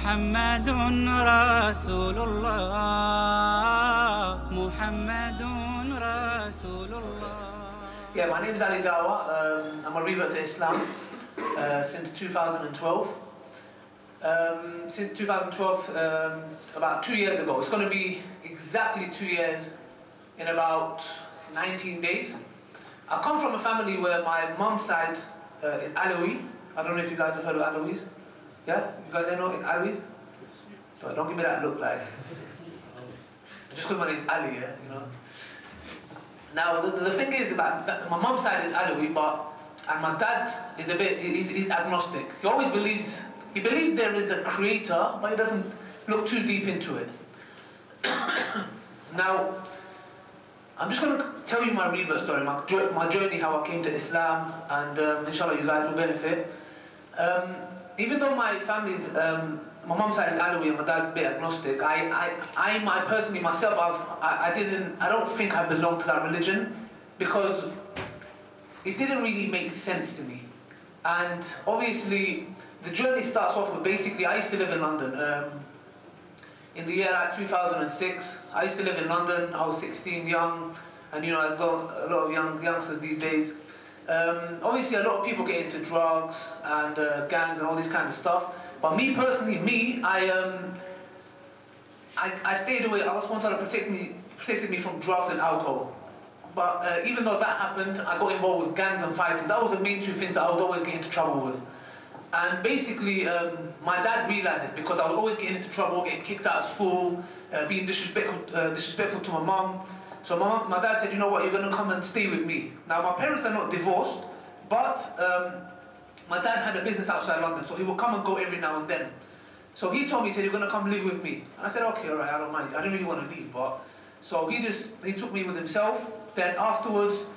محمد رسول الله محمد رسول الله. Yeah, my name is Ali Dawah. I'm a revert to Islam since 2012. Since 2012, about 2 years ago. It's going to be exactly 2 years in about 19 days. I come from a family where my mom's side is Alawi. I don't know if you guys have heard of Alawis. Yeah? You guys know Alawis? Don't give me that look like. Just because my name's Ali, yeah? You know? Now, the thing is that my mom's side is Alawi, and my dad is he's agnostic. He believes there is a creator, but he doesn't look too deep into it. Now, I'm just going to tell you my revert story, my journey, how I came to Islam, and inshallah you guys will benefit. Even though my family's, my mom's side is Alawi and my dad's a bit agnostic, I personally myself, I don't think I belong to that religion because it didn't really make sense to me. And obviously, the journey starts off with basically, I used to live in London. In the year like 2006, I used to live in London. I was 16, young, and you know, as well, a lot of youngsters these days. Obviously, a lot of people get into drugs and gangs and all this kind of stuff. But me personally, I stayed away. Allah SWT protected me from drugs and alcohol. But even though that happened, I got involved with gangs and fighting. That was the main two things that I would always get into trouble with. And basically, my dad realised this because I was always getting into trouble, getting kicked out of school, being disrespectful to my mum. So my dad said, you know what, you're going to come and stay with me. Now, my parents are not divorced, but my dad had a business outside London, so he would come and go every now and then. So he told me, he said, you're going to come live with me. And I said, okay, all right, I don't mind. I didn't really want to leave, but... So he took me with himself. Then afterwards,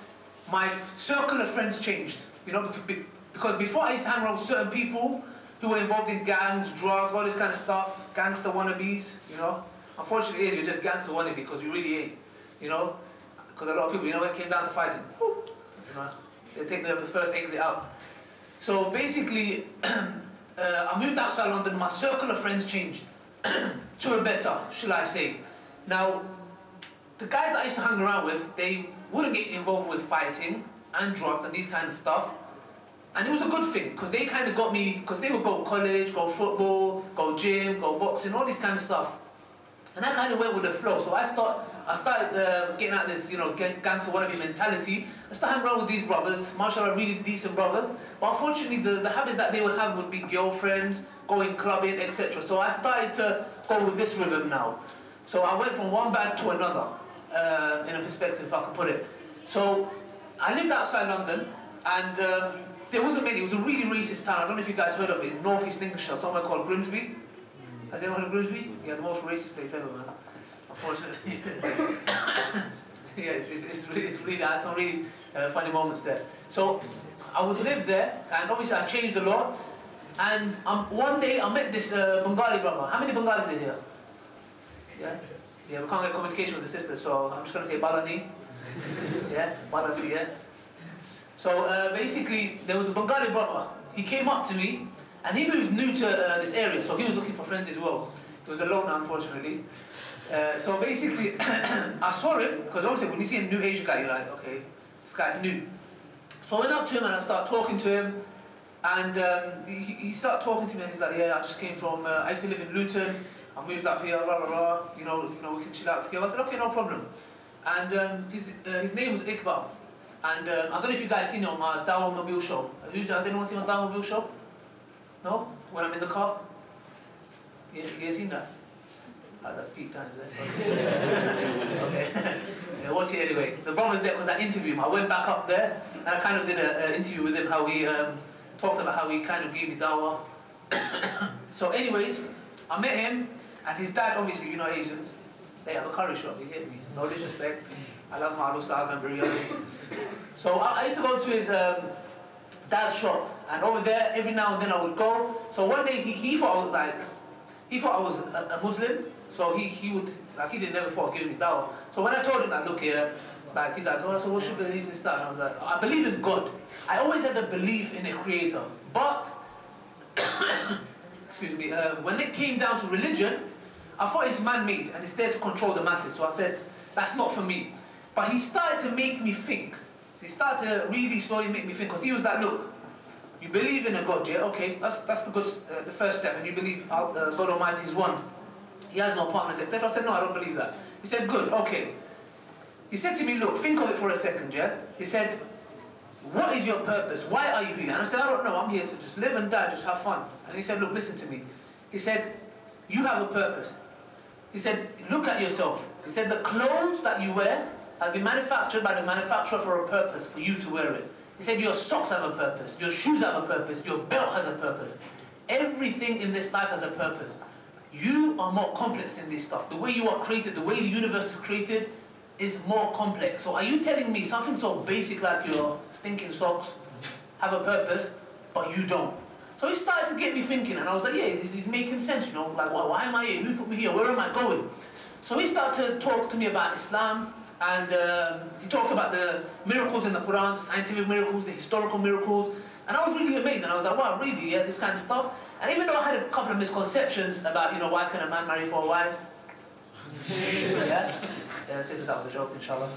my circle of friends changed, you know, because before I used to hang around with certain people who were involved in gangs, drugs, all this kind of stuff, gangster wannabes, you know. Unfortunately, you're just gangster wannabe because you really ain't, you know. Because a lot of people, you know, when it came down to fighting, whoo, you know, they take the first exit out. So basically, I moved outside London, my circle of friends changed to a better, shall I say. Now, the guys that I used to hang around with, they wouldn't get involved with fighting and drugs and these kind of stuff. And it was a good thing, because they kind of got me, because they would go college, go football, go gym, go boxing, all this kind of stuff. And I kind of went with the flow. So I started getting out this, you know, gangster wannabe mentality. I started hanging around with these brothers, mashallah, really decent brothers. But unfortunately, the habits that they would have would be girlfriends, going clubbing, etc. So I started to go with this rhythm now. So I went from one bad to another, in a perspective, if I can put it. So I lived outside London, and there wasn't many. It was a really racist town. I don't know if you guys heard of it, North East Lincolnshire, somewhere called Grimsby. Has anyone heard of Grimsby? Yeah, the most racist place ever, man. Unfortunately. Yeah, it's really, I had some really funny moments there. So I would live there, and obviously I changed a lot. And one day I met this Bengali brother. How many Bengalis are here? Yeah? Yeah, we can't get communication with the sisters, so I'm just going to say Balani. Yeah? Balasi, yeah? So basically, there was a Bengali brother. He came up to me, and he moved new to this area, so he was looking for friends as well. He was alone, unfortunately. So basically, I saw him, because obviously when you see a new Asian guy, you're like, okay, this guy's new. So I went up to him and I started talking to him, and he started talking to me, and he's like, yeah, I just came from, I used to live in Luton, I moved up here, blah, blah, blah, you know, we can chill out together. I said, okay, no problem. And his name was Iqbal. And I don't know if you guys seen it on my Dawah Mobile show. Has anyone seen my Dawah Mobile show? No? When I'm in the car? You guys seen that? That's peak times, eh? Okay. Yeah, watch it anyway. The problem is there was I interviewed him. I went back up there and I kind of did an interview with him, how he talked about how he kind of gave me Dawah. So anyways, I met him, and his dad, obviously, you know Asians, they have a curry shop, you get me? No disrespect. I love my Al-Ansaar and biryani. So I used to go to his dad's shop, and over there, every now and then I would go. So one day he thought I was a Muslim, so he didn't never thought of giving me Dawah. So when I told him, like, look here, like, he's like, oh, so what should believe in stuff? And I was like, I believe in God. I always had a belief in a creator, but excuse me, when it came down to religion, I thought it's man-made and it's there to control the masses. So I said, that's not for me. But he started to make me think. He started to really slowly make me think, because he was like, look, you believe in a God, yeah? Okay, that's the first step, and you believe God Almighty is one. He has no partners, etc. I said, no, I don't believe that. He said, good, okay. He said to me, look, think of it for a second, yeah? He said, what is your purpose? Why are you here? And I said, I don't know, I'm here to just live and die, just have fun. And he said, look, listen to me. He said, you have a purpose. He said, look at yourself. He said, the clothes that you wear has been manufactured by the manufacturer for a purpose, for you to wear it. He said, your socks have a purpose, your shoes have a purpose, your belt has a purpose. Everything in this life has a purpose. You are more complex than this stuff. The way you are created, the way the universe is created is more complex. So are you telling me something so basic like your stinking socks have a purpose, but you don't? So he started to get me thinking, and I was like, yeah, this is making sense, you know, like, why am I here? Who put me here? Where am I going? So he started to talk to me about Islam, and he talked about the miracles in the Quran, scientific miracles, the historical miracles, and I was really amazed, and I was like, wow, really, yeah, this kind of stuff. And even though I had a couple of misconceptions about, you know, why can a man marry 4 wives? Yeah? Sisters, that was a joke, inshallah.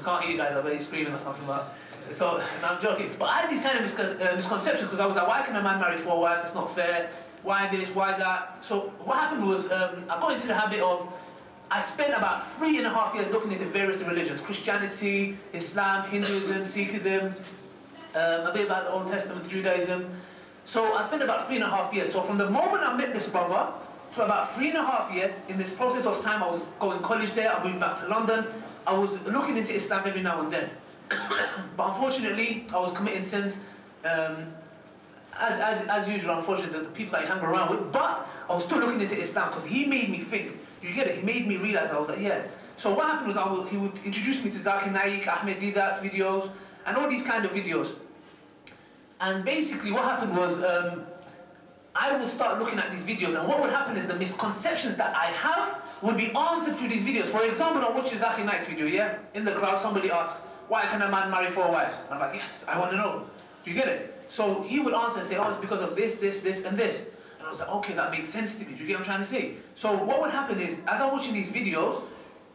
Can't hear you guys, I bet you're screaming or something, but... So, no, I'm joking. But I had these kind of misconceptions, because I was like, why can a man marry 4 wives? It's not fair. Why this, why that? So what happened was, I got into the habit of, I spent about 3.5 years looking into various religions: Christianity, Islam, Hinduism, Sikhism, a bit about the Old Testament, Judaism. So I spent about 3.5 years. So from the moment I met this brother to about 3.5 years, in this process of time, I was going college there, I moved back to London, I was looking into Islam every now and then. But unfortunately, I was committing sins, as usual, unfortunately, the people that I hang around with, but I was still looking into Islam, because he made me think. You get it? He made me realize. I was like, yeah. So what happened was, he would introduce me to Zakir Naik, Ahmed Didat's videos, and all these kind of videos. And basically what happened was, I would start looking at these videos, and what would happen is the misconceptions that I have would be answered through these videos. For example, I'm watching Zakir Naik's video, yeah? In the crowd, somebody asks, why can a man marry 4 wives? And I'm like, yes, I want to know. Do you get it? So he would answer and say, oh, it's because of this, this, this, and this. And I was like, okay, that makes sense to me. Do you get what I'm trying to say? So what would happen is, as I'm watching these videos,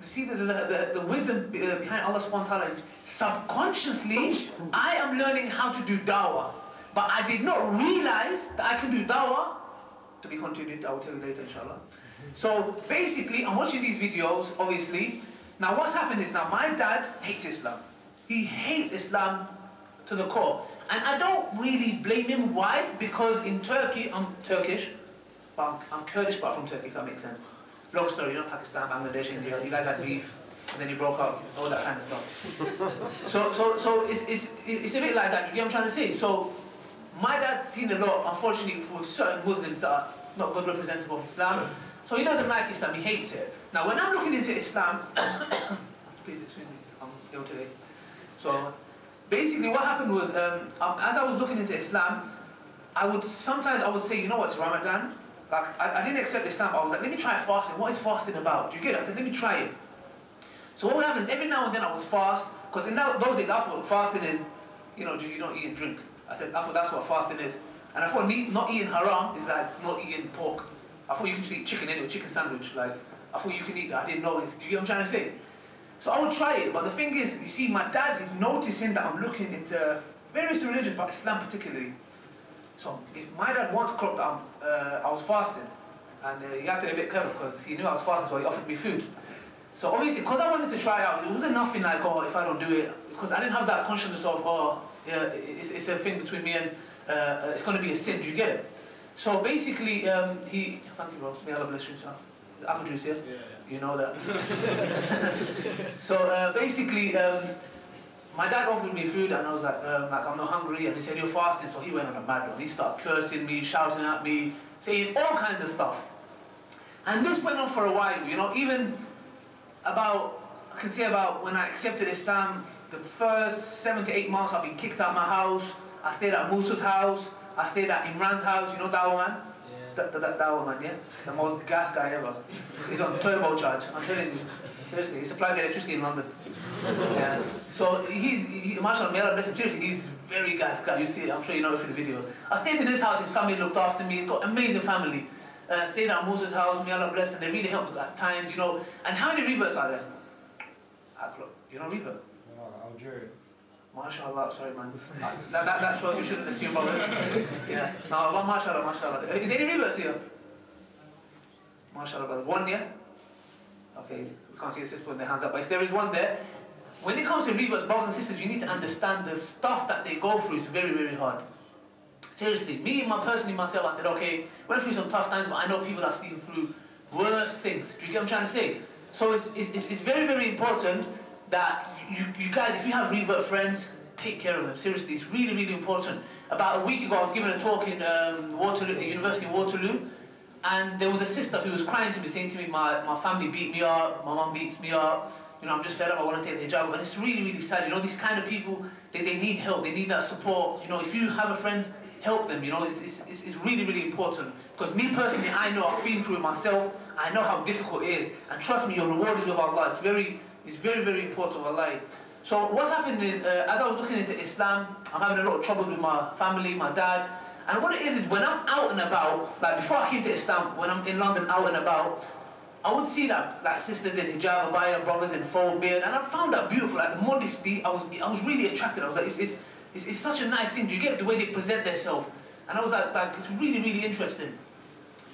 you see the wisdom behind Allah subhanahu wa ta'ala, subconsciously, I am learning how to do dawah. But I did not realize that I can do dawah. To be continued, I will tell you later, inshallah. So basically, I'm watching these videos, obviously. Now what's happened is, now my dad hates Islam. He hates Islam to the core. And I don't really blame him. Why? Because in Turkey, I'm Turkish, but I'm Kurdish, but from Turkey, if that makes sense. Long story, you know, Pakistan, Bangladesh, India, you guys had beef, and then you broke up, all that kind of stuff. So it's a bit like that, you get what I'm trying to say? So my dad's seen a lot, unfortunately, with certain Muslims that are not good representative of Islam. So he doesn't like Islam, he hates it. Now when I'm looking into Islam, please excuse me, I'm ill today. So basically what happened was, as I was looking into Islam, sometimes I would say, you know what, it's Ramadan. Like, I didn't accept Islam, but I was like, let me try fasting. What is fasting about? Do you get it? I said, let me try it. So what happens, every now and then I would fast, because in those days I thought fasting is, you know, you don't eat and drink. I thought that's what fasting is. And I thought not eating haram is like not eating pork. I thought you can just eat chicken anyway, chicken sandwich. Like, I thought you can eat that. I didn't know it. Do you get what I'm trying to say? So I would try it, but the thing is, you see, my dad is noticing that I'm looking into various religions, but Islam particularly. So if my dad once clocked that I was fasting, and he acted a bit clever because he knew I was fasting, so he offered me food. So obviously, because I wanted to try it out, it wasn't nothing like, oh, if I don't do it, because I didn't have that consciousness of, oh, yeah, it's a thing between me and it's going to be a sin. Do you get it? So basically, thank you, bro. May Allah bless you, inshallah. Apple juice, yeah? Yeah. You know that. So basically, my dad offered me food, and I was like, I'm not hungry, and he said, you're fasting, so he went on a mad one. He started cursing me, shouting at me, saying all kinds of stuff. And this went on for a while, you know, even about, I can say about when I accepted Islam, the first 7 to 8 months I've been kicked out of my house. I stayed at Musa's house, I stayed at Imran's house, you know Dawah man? that Dawah man, yeah? The most gas guy ever. He's on turbocharge, I'm telling you. Seriously, he supplies the electricity in London. Yeah. So mashallah, may Allah bless him, seriously, he's very gas guy. You see, I'm sure you know it through the videos. I stayed in his house, his family looked after me, got amazing family. Stayed at Moses' house, may Allah bless them, they really helped me at times, you know. And how many reverts are there? You know revert? No, Algeria. MashaAllah, sorry man. That shows you shouldn't assume brothers. Yeah. No, well, MashaAllah, MashaAllah. Is there any reverts here? MashaAllah, brother. One, yeah? Okay, we can't see the sisters putting their hands up, but if there is one there, when it comes to reverts, brothers and sisters, you need to understand the stuff that they go through is very, very hard. Seriously, personally myself, I said, okay, went through some tough times, but I know people that are speaking through worse things. Do you get what I'm trying to say? So it's very, very important that you guys, if you have revert friends, take care of them. Seriously, it's really, really important. About a week ago, I was giving a talk in Waterloo, University of Waterloo, and there was a sister who was crying to me, saying to me, my family beat me up, my mum beats me up, you know, I'm just fed up, I want to take the hijab. And it's really, really sad. You know, these kind of people, they need help, they need that support. You know, if you have a friend, help them, you know, it's really, really important. Because me personally, I know, I've been through it myself, I know how difficult it is. And trust me, your reward is with Allah. It's very, very important, wallahi. So what's happened is, as I was looking into Islam, I'm having a lot of trouble with my family, my dad. And what it is when I'm out and about, like before I came to Islam, when I'm in London out and about, I would see that like sisters in hijab, abaya, brothers in full beard, and I found that beautiful, like the modesty, I was really attracted. I was like, it's such a nice thing. Do you get the way they present themselves? And I was like it's really, really interesting.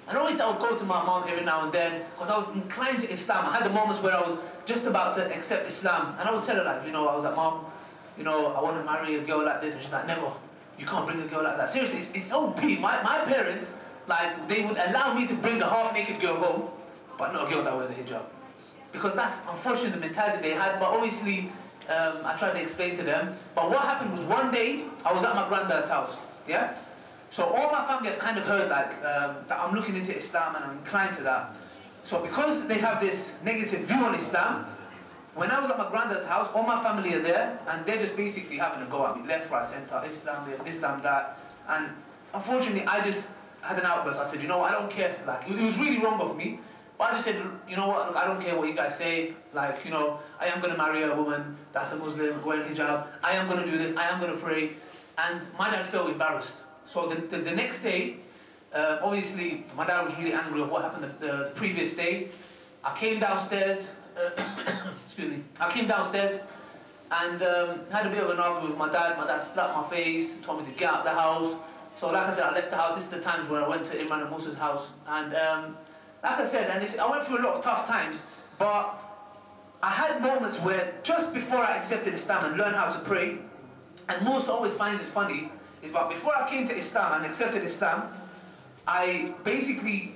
And always I would go to my mom every now and then, because I was inclined to Islam. I had the moments where I was just about to accept Islam, and I would tell her like, you know, I was like, Mom, you know, I want to marry a girl like this, and she's like, never. You can't bring a girl like that. Seriously, it's OP. My parents, like, they would allow me to bring the half-naked girl home, but not a girl that wears a hijab. Because that's unfortunately the mentality they had, but obviously, I tried to explain to them. But what happened was one day, I was at my granddad's house, yeah? So all my family have kind of heard like, that I'm looking into Islam and I'm inclined to that. So because they have this negative view on Islam, when I was at my granddad's house, all my family are there, and they're just basically having a go at me, left, right, centre, Islam this, Islam that. And unfortunately, I just had an outburst. I said, you know what, I don't care. Like, it was really wrong of me. But I just said, you know what, look, I don't care what you guys say. Like, you know, I am going to marry a woman that's a Muslim, wearing hijab. I am going to do this, I am going to pray. And my dad felt embarrassed. So the next day, obviously, my dad was really angry at what happened the previous day. I came downstairs, excuse me, I came downstairs and had a bit of an argument with my dad. My dad slapped my face, told me to get out of the house. So like I said, I left the house. This is the times where I went to Imran and Musa's house. And like I said, I went through a lot of tough times, but I had moments where just before I accepted Islam and learned how to pray, and Musa always finds it funny, is that before I came to Islam and accepted Islam, I basically,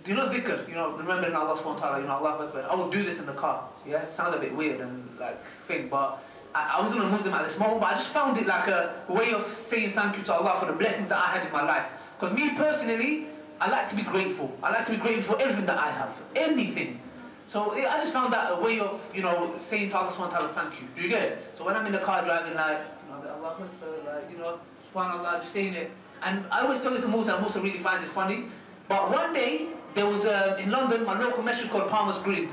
you know dhikr, you know, remembering Allah subhanahu wa ta'ala, you know, Allah Akbar, I would do this in the car, yeah? It sounds a bit weird and like thing, but I wasn't a Muslim at this moment, but I just found it like a way of saying thank you to Allah for the blessings that I had in my life. Because me personally, I like to be grateful. I like to be grateful for everything that I have, anything. So I just found that a way of, you know, saying to Allah subhanahu wa ta'ala thank you. Do you get it? So when I'm in the car driving, like, you know, Allah Akbar, like, you know, subhanallah, just saying it. And I always tell this to Musa, and Musa really finds it funny. But one day, there was, in London, my local masjid called Palmer's Green.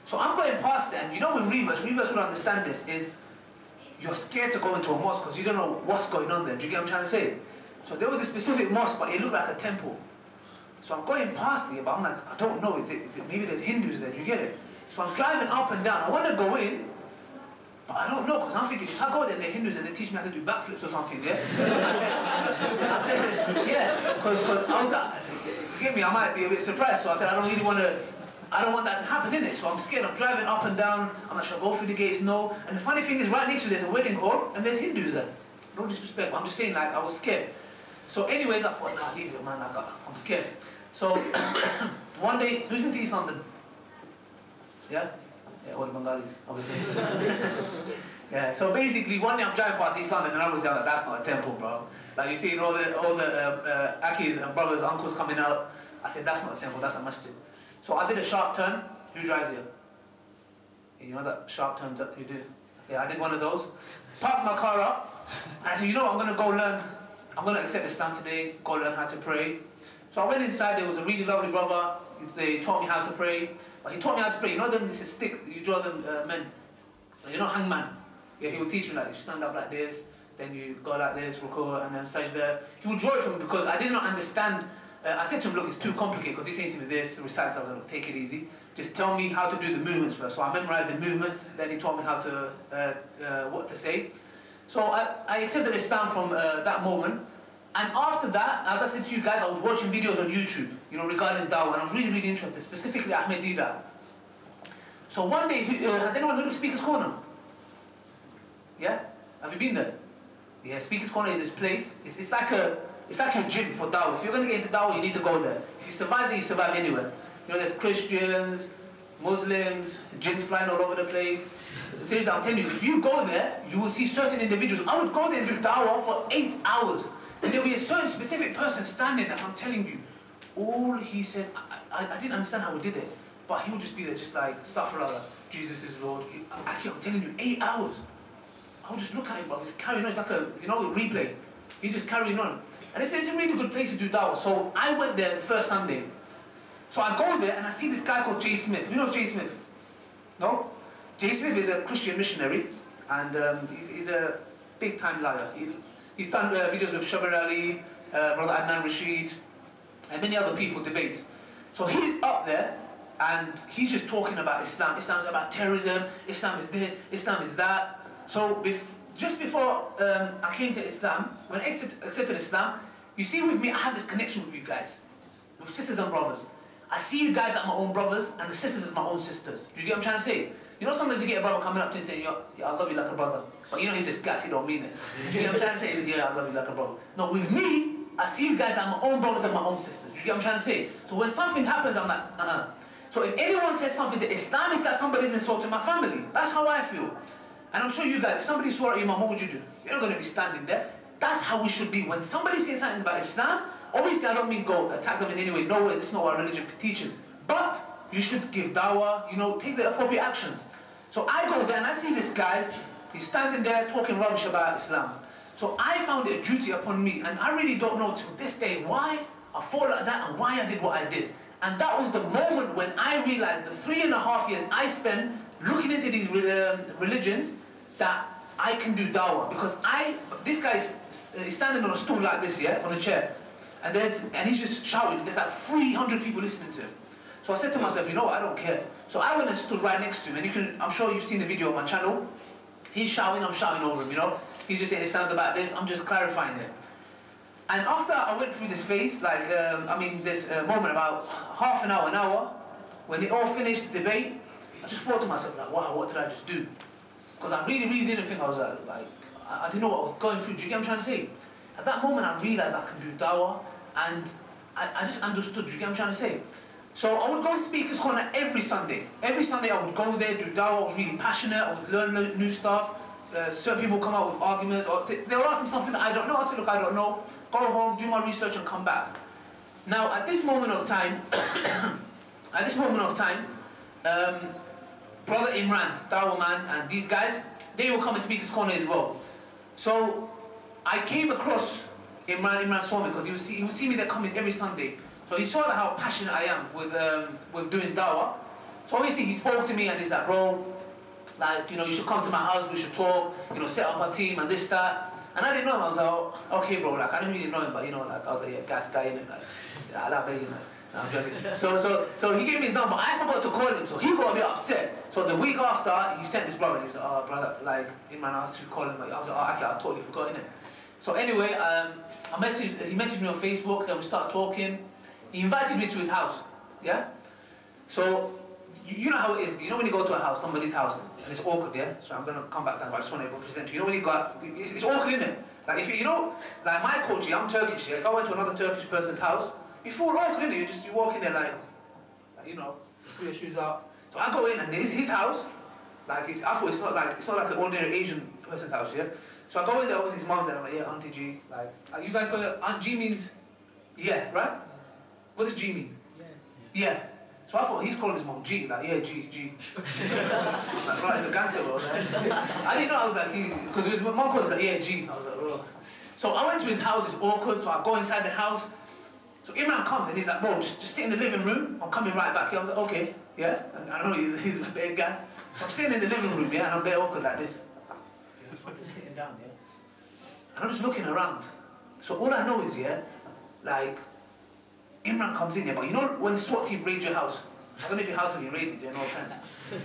So I'm going past there, and you know with reverse would understand this, is you're scared to go into a mosque because you don't know what's going on there. Do you get what I'm trying to say? So there was a specific mosque, but it looked like a temple. So I'm going past it, but I'm like, I don't know, is it maybe there's Hindus there, do you get it? So I'm driving up and down, I want to go in, but I don't know, because I'm thinking, if I go there and they're Hindus and they teach me how to do backflips or something, yeah? I said, yeah, because I was like, forgive me, I might be a bit surprised, so I said, I don't want that to happen, innit? So I'm scared, I'm driving up and down, I'm like, should I go through the gates? No. And the funny thing is, right next to there's a wedding hall, and there's Hindus there. No disrespect, but I'm just saying, like, I was scared. So anyways, I thought, nah, leave it, man, I'm scared. So, one day, who's been to East London? Yeah? Yeah, all the Bengalis, obviously. Yeah, so basically, one day I'm driving past East London, and I was like, that's not a temple, bro. Like, you see all the Akis and brothers, uncles coming out. I said, that's not a temple, that's a masjid. So I did a sharp turn. Who drives here? You know that sharp turns that you do? Yeah, I did one of those. Parked my car up, and I said, you know what, I'm going to go learn, I'm going to accept Islam today, go learn how to pray. So I went inside, there was a really lovely brother. They taught me how to pray. But he taught me how to pray. You know them, it's a stick, you draw them men. You know hangman? Yeah, he would teach me like, you stand up like this, then you go like this, ruku, and then sajda. He would draw it for me because I did not understand. I said to him, look, it's too complicated because he's saying to me this, recite something, look, take it easy. Just tell me how to do the movements first. So I memorized the movements, then he taught me how to, what to say. So I accepted Islam from that moment. And after that, as I said to you guys, I was watching videos on YouTube, you know, regarding Dawah, and I was really, really interested, specifically Ahmadiyya. So one day, has anyone heard of Speaker's Corner? Yeah? Have you been there? Yeah, Speaker's Corner is this place. It's like a gym for Dawah. If you're going to get into Dawah, you need to go there. If you survive there, you survive anywhere. You know, there's Christians, Muslims, jinns flying all over the place. Seriously, I'm telling you, if you go there, you will see certain individuals. I would go there and do Dawah for 8 hours. And there'll be a certain specific person standing there, I'm telling you, all he says, I didn't understand how he did it, but he would just be there just like, astaghfirullah, Jesus is Lord. I'm telling you, 8 hours. I would just look at him, but he's carrying on, it's like a, you know, replay. He's just carrying on. And it's a really good place to do Dawah. So I went there the first Sunday. So I go there and I see this guy called Jay Smith. You know Jay Smith? No? Jay Smith is a Christian missionary, and he's a big time liar. He's done videos with Shabir Ali, Brother Adnan Rashid, and many other people, debates. So he's up there, and he's just talking about Islam. Islam is about terrorism, Islam is this, Islam is that. So just before I came to Islam, when I accepted Islam, you see with me, I have this connection with you guys, with sisters and brothers. I see you guys as my own brothers, and the sisters as my own sisters. Do you get what I'm trying to say? You know, sometimes you get a brother coming up to you and saying, yeah, I love you like a brother. But you know, he just gas, he don't mean it. Do you get what I'm trying to say? Yeah, I love you like a brother. No, with me, I see you guys as my own brothers and my own sisters. Do you get what I'm trying to say? So when something happens, I'm like, So if anyone says something to Islam, it's that somebody's insulting my family. That's how I feel. And I'm sure you guys, if somebody swore at your mom, what would you do? You're not going to be standing there. That's how we should be. When somebody says something about Islam, obviously I don't mean go attack them in any way. No way, this is not what our religion teaches. But you should give dawah, you know, take the appropriate actions. So I go there and I see this guy, he's standing there talking rubbish about Islam. So I found it a duty upon me, and I really don't know to this day why I thought like that and why I did what I did. And that was the moment when I realized the 3.5 years I spent looking into these religions, that I can do dawah. Because this guy is standing on a stool like this, yeah, on a chair. And he's just shouting, there's like 300 people listening to him. So I said to myself, you know what, I don't care. So I went and stood right next to him, and I'm sure you've seen the video on my channel. He's shouting, I'm shouting over him, you know. He's just saying Islam's about this, I'm just clarifying it. And after I went through this phase, like, this moment, about half an hour, when it all finished the debate, I just thought to myself, like, wow, what did I just do? Because I really, really didn't think I was I didn't know what I was going through. Do you get what I'm trying to say? At that moment, I realized I can do dawah, and I just understood. Do you get what I'm trying to say? So I would go to Speaker's Corner every Sunday. Every Sunday I would go there, do dawah. I was really passionate. I would learn new stuff. Certain people come out with arguments, or they'll ask me something that I don't know. I say, look, I don't know. Go home, do my research, and come back. Now, at this moment of time, Brother Imran, Dawah man, and these guys, they will come and Speaker's Corner as well. So I came across Imran saw me, because he would see me there coming every Sunday. So he saw how passionate I am with doing dawah. So obviously he spoke to me and he's like, bro, like, you know, you should come to my house, we should talk, you know, set up a team and this, that. And I didn't know him. I was like, oh, okay, bro, like, I didn't really know him, but, you know, like, I was like, yeah, gas guy, innit, like, yeah, I love you, man. No, I'm joking. So he gave me his number. I forgot to call him, so he got a bit upset. So the week after, he sent this brother. He was like, oh, brother, like, in my house, you call him. I was like, oh, actually, I totally forgot, innit. So anyway, he messaged me on Facebook, and we started talking. He invited me to his house, yeah? So, you know how it is. You know when you go to a house, somebody's house, and it's awkward, yeah? So I'm going to come back down, but I just want to represent you. You know when you got, it's awkward, innit? Like, if you know, like my culture, I'm Turkish, yeah? If I went to another Turkish person's house, you feel awkward, innit? You walk in there like, you know, put your shoes up. So I go in, and his house, like, I thought it's not like an ordinary Asian person's house, yeah? So I go in there with his mom, and I'm like, yeah, Auntie G, like, you guys go, Aunt G means, yeah, right? What does G mean? Yeah. So I thought he's calling his mom G, like, yeah, G. Like, right, the gangster, bro. I didn't know I was like, because his mom calls like, yeah, G. I was like, bro. So I went to his house, it's awkward, so I go inside the house. So Imran comes and he's like, bro, just sit in the living room. I'm coming right back here. I was like, okay, yeah. And I know he's a bit gas. So I'm sitting in the living room, yeah, and I'm a bit awkward like this. Yeah, I'm just sitting down, yeah. And I'm just looking around. So all I know is, yeah, like, Imran comes in here, but you know when the SWAT team raids your house? I don't know if your house will be raided, yeah, no offense.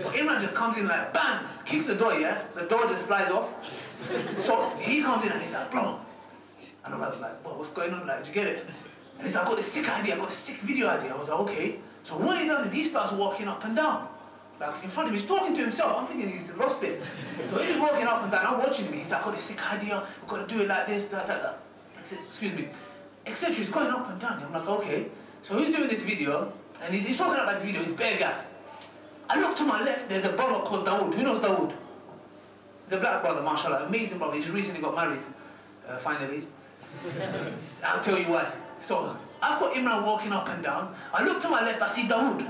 But Imran just comes in like, bang, kicks the door, yeah? The door just flies off. So he comes in and he's like, bro. And I'm like, bro, what's going on? Like, did you get it? And he's like, I got this sick idea, I got this sick video idea. I was like, okay. So what he does is he starts walking up and down. Like in front of me, he's talking to himself. I'm thinking he's lost it. So he's walking up and down, I'm watching me. He's like, I got this sick idea, we've got to do it like this, that. Excuse me. Etc. He's going up and down. I'm like, okay. So he's doing this video, and he's talking about this video, he's bare gas. I look to my left, there's a brother called Dawood. Who knows Dawood? He's a black brother, mashallah, amazing brother. He just recently got married, finally. I'll tell you why. So, I've got Imran walking up and down. I look to my left, I see Dawood.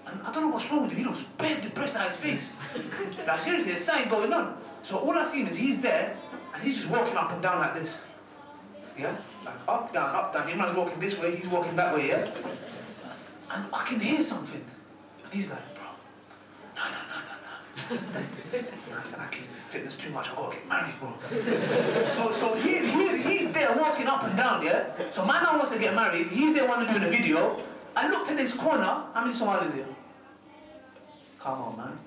And I don't know what's wrong with him, he looks bare depressed at his face. Like seriously, there's something going on. So all I see is he's there, and he's just walking up and down like this. Yeah? Like up, down, Imran's walking this way, he's walking that way, yeah? And I can hear something. And he's like, bro, no. I said, like, he's fitness too much, I've got to get married, bro. so he's there walking up and down, yeah? So my man wants to get married, he's there wanting to do the video. I looked in this corner, how many Somalis here? Come on, man.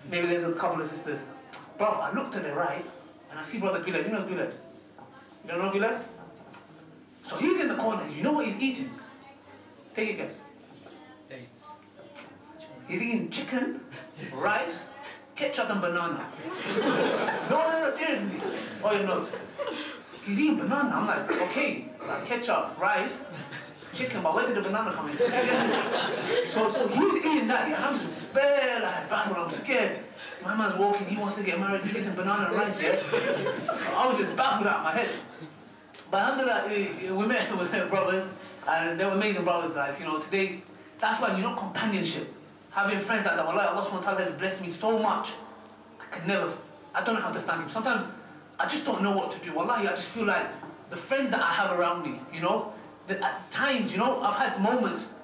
Maybe there's a couple of sisters. Bro, I looked to the right, and I see Brother Guled. You know Guled? You don't know Guled? So he's in the corner, you know what he's eating? Take a guess. Dates. He's eating chicken, rice, ketchup and banana. No, seriously. Oh, your nose. He's eating banana. I'm like, okay, like ketchup, rice, chicken, but where did the banana come in? So he's eating that, yeah, and I'm just bare like baffled, I'm scared. My man's walking, he wants to get married, he's eating banana and rice, yeah? So I was just baffled out of my head. But alhamdulillah, we met with their brothers, and they were amazing brothers, like, you know, today, that's why, you know, companionship. Having friends like that, wallahi, Allah subhanahu wa ta'ala has blessed me so much. I don't know how to thank him. Sometimes, I just don't know what to do. Wallahi, I just feel like the friends that I have around me, you know, that at times, you know, I've had moments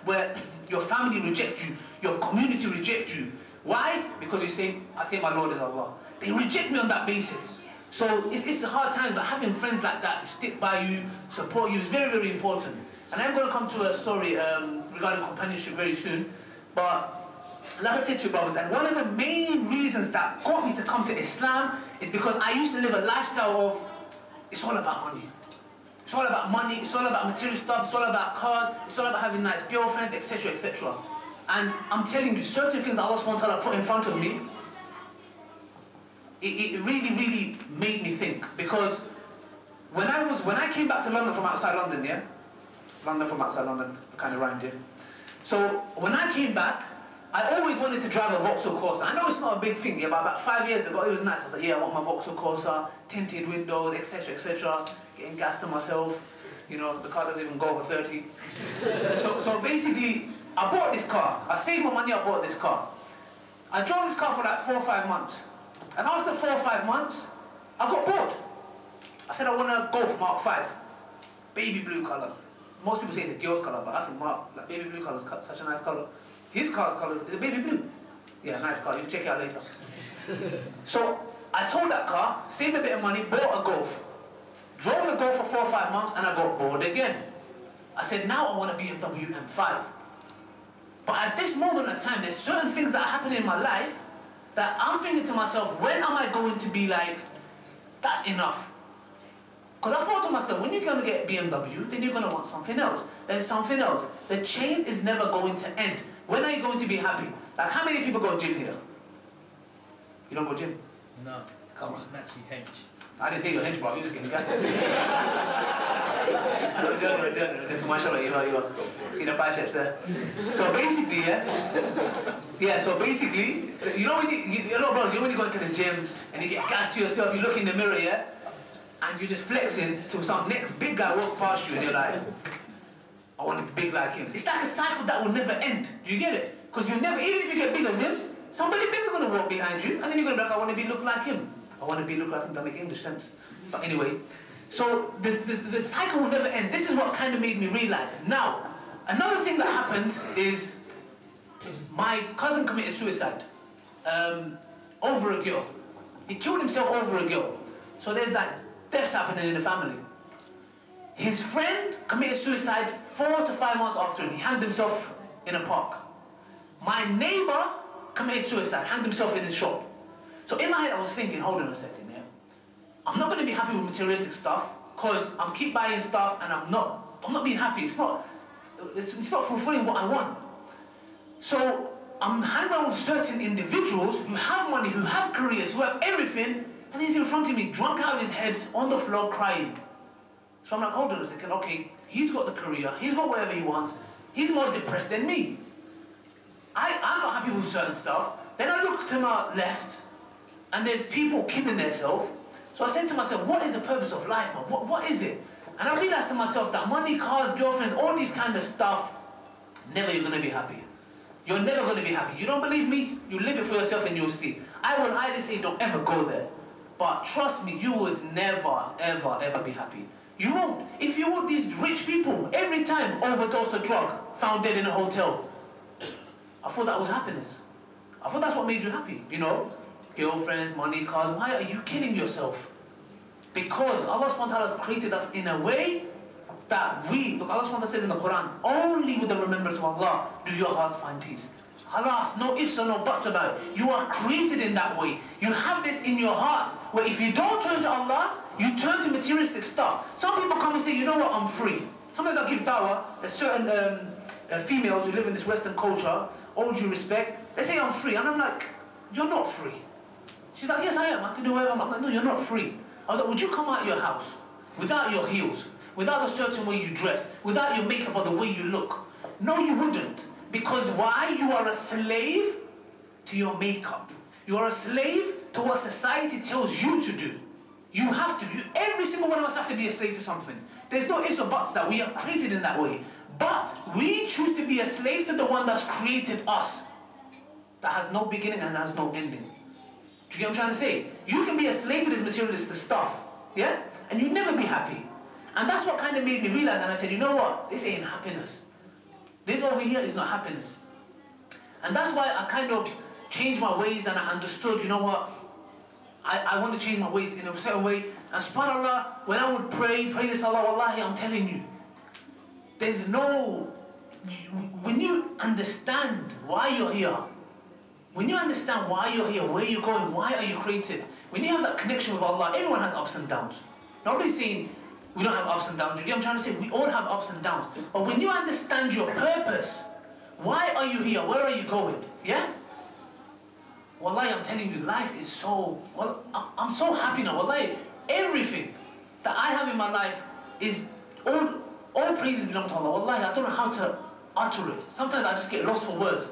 where your family reject you, your community reject you. Why? Because I say my Lord is Allah. They reject me on that basis. So it's the hard times, but having friends like that who stick by you, support you is very, very important. And I'm going to come to a story regarding companionship very soon. But like I said to you brothers, and one of the main reasons that got me to come to Islam is because I used to live a lifestyle of, it's all about money. It's all about money, it's all about material stuff, it's all about cars, it's all about having nice girlfriends, etc., etc. And I'm telling you, certain things Allah subhanahu wa ta'ala put in front of me, it really, really made me think. Because when I came back to London from outside London, yeah? London from outside London, kind of rhymed, yeah? So when I came back, I always wanted to drive a Vauxhall Corsa. I know it's not a big thing, yeah, but about 5 years ago, it was nice. I was like, yeah, I want my Vauxhall Corsa, tinted windows, etc., etc. Getting gas to myself. You know, the car doesn't even go over 30. So basically, I bought this car. I saved my money, I bought this car. I drove this car for like 4 or 5 months. And after 4 or 5 months, I got bored. I said I want to go for Mark 5. Baby blue colour. Most people say it's a girl's colour, but I think Mark, like baby blue colour is such a nice colour. His car's colour is a baby blue. Yeah, nice car, you can check it out later. So, I sold that car, saved a bit of money, bought a Golf. Drove the Golf for 4 or 5 months and I got bored again. I said, now I want a BMW M5. But at this moment in time, there's certain things that are happening in my life that I'm thinking to myself, when am I going to be like, that's enough? Because I thought to myself, when you're going to get a BMW, then you're going to want something else. There's something else. The chain is never going to end. When are you going to be happy? Like, how many people go gym here? You don't go gym? No. Come on. It's naturally hench. I didn't take your hench, bro. You're just getting gas. Mashallah, you are. See the biceps there? So basically, so basically, you know when you know, bros, when you go into the gym and you get gas to yourself, you look in the mirror, yeah? And you're just flexing till some next big guy walks past you and you're like, I want to be big like him. It's like a cycle that will never end. Do you get it? Because you never, even if you get big as him, somebody big's going to walk behind you and then you're going to be like, I want to be look like him. I want to be look like him. That make English sense. But anyway, So the cycle will never end. This is what kind of made me realize. Now, another thing that happened is my cousin committed suicide over a girl. He killed himself over a girl. So there's that deaths happening in the family. His friend committed suicide 4 to 5 months after him. He hanged himself in a park. My neighbor committed suicide, hanged himself in his shop. So in my head I was thinking, hold on a second, yeah? I'm not going to be happy with materialistic stuff because I'm keep buying stuff and I'm not being happy. It's not fulfilling what I want. So I'm hanging around with certain individuals who have money, who have careers, who have everything, and he's in front of me, drunk out of his head, on the floor, crying. So I'm like, hold on a second, okay, he's got the career, he's got whatever he wants, he's more depressed than me. I'm not happy with certain stuff. Then I look to my left, and there's people killing themselves. So I said to myself, what is the purpose of life, man? What is it? And I realized to myself that money, cars, girlfriends, all these kind of stuff, never you're going to be happy. You're never going to be happy. You don't believe me? You live it for yourself and you'll see. I will highly say don't ever go there. But trust me, you would never, ever, ever be happy. You won't. If you would, these rich people, every time overdosed a drug, found dead in a hotel. I thought that was happiness. I thought that's what made you happy, you know? Girlfriends, money, cars. Why are you killing yourself? Because Allah subhanahu wa ta'ala has created us in a way that look, Allah subhanahu wa ta'ala says in the Quran, only with the remembrance of Allah do your hearts find peace. Khalas, no ifs or no buts about it. You are created in that way. You have this in your heart, where if you don't turn to Allah, you turn to materialistic stuff. Some people come and say, you know what, I'm free. Sometimes I give dawah, there's certain females who live in this Western culture, all due respect, they say I'm free, and I'm like, you're not free. She's like, yes I am, I can do whatever I'm like, no, you're not free. I was like, would you come out of your house without your heels, without a certain way you dress, without your makeup or the way you look? No, you wouldn't. Because why? You are a slave to your makeup. You are a slave to what society tells you to do. You have to. Every single one of us have to be a slave to something. There's no ifs or buts that we are created in that way. But we choose to be a slave to the one that's created us. That has no beginning and has no ending. Do you get what I'm trying to say? You can be a slave to this materialistic stuff. Yeah? And you never be happy. And that's what kind of made me realize, and I said, you know what? This ain't happiness. This over here is not happiness. And that's why I kind of changed my ways, and I understood, you know what? I want to change my ways in a certain way. And subhanAllah, when I would pray this Allah, wallahi, I'm telling you, there's no... When you understand why you're here, when you understand why you're here, where you're going, why are you created, when you have that connection with Allah, everyone has ups and downs. Nobody's saying we don't have ups and downs. You get what I'm trying to say? We all have ups and downs. But when you understand your purpose, why are you here? Where are you going? Yeah? Wallahi, I'm telling you, life is so... Well, I'm so happy now. Wallahi, everything that I have in my life is... All praises belong to Allah. Wallahi, I don't know how to utter it. Sometimes I just get lost for words.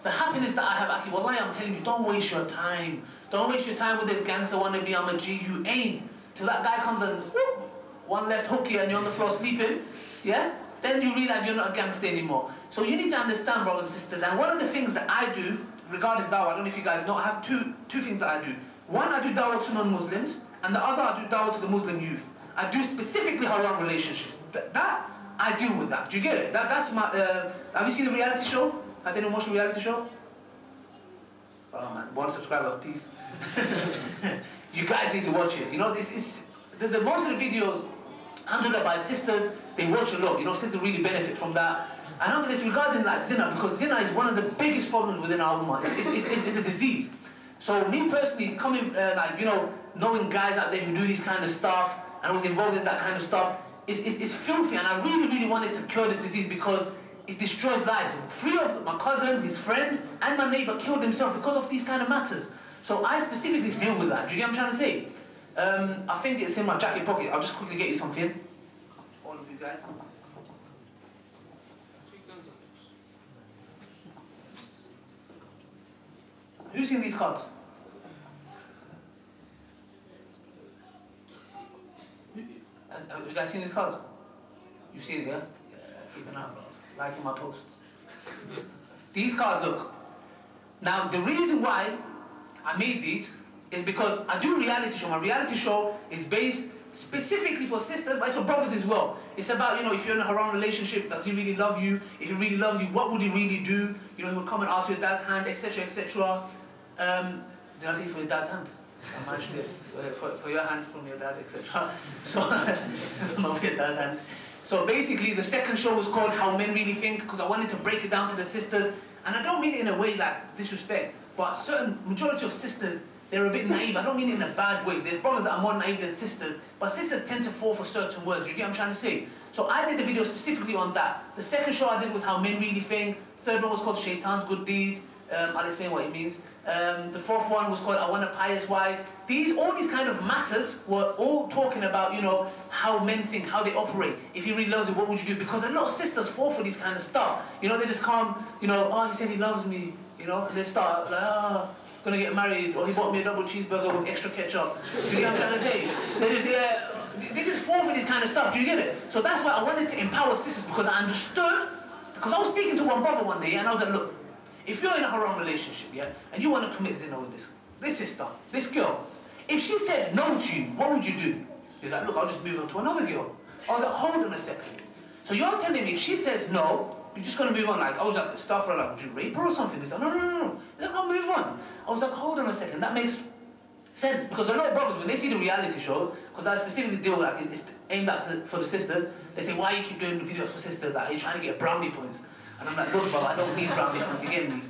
The happiness that I have, Aki, wallahi, I'm telling you, don't waste your time. Don't waste your time with this gangster wannabe, I'm a G. You ain't. Till that guy comes and... Whoop, one left hook here and you're on the floor sleeping. Yeah? Then you realize you're not a gangster anymore. So you need to understand, brothers and sisters. And one of the things that I do regarding dawah, I don't know if you guys know, I have two things that I do. One, I do dawah to non-Muslims, and the other, I do dawah to the Muslim youth. I do specifically haram relationships. That, I deal with that. Do you get it? That's my... have you seen the reality show? Has anyone watched the reality show? Oh man, 1 subscriber, peace. You guys need to watch it. You know, this is... The most of the videos, alhamdulillah, by sisters, they watch a lot. You know, sisters really benefit from that. And I'm this regarding like zina, because zina is one of the biggest problems within our ummah. It's a disease. So me personally, coming like, you know, knowing guys out there who do this kind of stuff, and I was involved in that kind of stuff, it's filthy. And I really, really wanted to cure this disease because it destroys life. 3 of my cousin, his friend, and my neighbor killed themselves because of these kind of matters. So I specifically deal with that. Do you get what I'm trying to say? I think it's in my jacket pocket. I'll just quickly get you something. All of you guys. Who's seen these cards? Have you guys seen these cards? You've seen it, yeah? Yeah, keep an eye, bro. Liking my posts. These cards, look. Now, the reason why I made these is because I do a reality show. My reality show is based specifically for sisters, but it's for brothers as well. It's about, you know, if you're in a haram relationship, does he really love you? If he really loves you, what would he really do? You know, he would come and ask for your dad's hand, etc., etc. Did I say for your dad's hand? I managed it. For your hand from your dad, etc. So, not for your dad's hand. So basically, the second show was called How Men Really Think, because I wanted to break it down to the sisters. And I don't mean it in a way like disrespect, but certain majority of sisters, they're a bit naive. I don't mean it in a bad way. There's brothers that are more naive than sisters, but sisters tend to fall for certain words. You get what I'm trying to say? So I did the video specifically on that. The second show I did was How Men Really Think. Third one was called Shaitan's Good Deed. I'll explain what it means. The fourth one was called I Want a Pious Wife. All these kind of matters were all talking about, you know, how men think, how they operate. If he really loves you, what would you do? Because a lot of sisters fall for these kind of stuff. You know, they just come, you know, oh, he said he loves me, you know, and they start like, oh, gonna get married, or he bought me a double cheeseburger with extra ketchup. Do you get what I'm trying to say? They just fall for this kind of stuff. Do you get it? So that's why I wanted to empower sisters, because I understood. Because I was speaking to one brother one day, and I was like, look, if you're in a haram relationship, yeah, and you want to commit zina with this sister, this girl, if she said no to you, what would you do? He's like, look, I'll just move on to another girl. I was like, hold on a second. So you're telling me if she says no, you're just going to move on? Like, I was like, stuff like, would you rape her or something? He's like, no. He's like, I'll move on. I was like, hold on a second, that makes sense. Because a lot of brothers, when they see the reality shows, because I specifically deal with, like, it's aimed at for the sisters, they say, why you keep doing the videos for sisters? Like, are you trying to get brownie points? And I'm like, look, brother, I don't need brownie points, you get me?